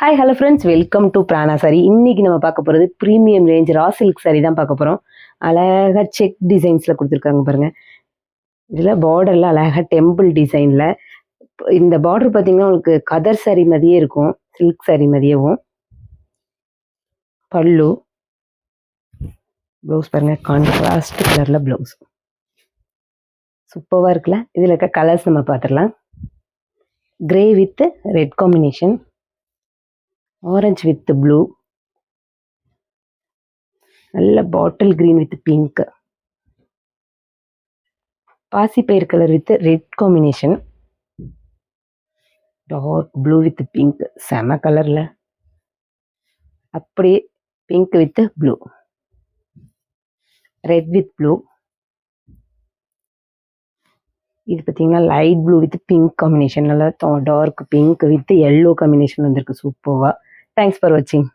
Hi hello friends, welcome to Prana sari. இன்னைக்கு நம்ம பார்க்க போகிறது premium range raw silk sari தான் பார்க்க போகிறோம். அழகாக செக் டிசைன்ஸில் கொடுத்துருக்காங்க பாருங்கள். இதில் பார்டரில் அழகாக டெம்பிள் டிசைனில் இந்த பார்டர் பார்த்தீங்கன்னா உங்களுக்கு கதர் சாரி மாதிரியே இருக்கும், சில்க் சாரி மாதிரியேவும். பல்லு ப்ளவுஸ் பாருங்கள், கான்ட்ராஸ்ட் கலரில் ப்ளவுஸ் சூப்பராக இருக்குல்ல. இதில் இருக்க கலர்ஸ் நம்ம பார்த்துடலாம். Grey with red combination, orange with blue, நல்ல பாட்டில் கிரீன் வித் பிங்க், பாசிப்பயிர் colour with red combination, dark blue with pink, செம கலரில் அப்படியே pink with blue, red with blue. இது பார்த்தீங்கன்னா light blue with pink combination, நல்லா dark pink with yellow combination வந்திருக்கு. சூப்பராக. தேங்க்ஸ் ஃபார் வாட்சிங்.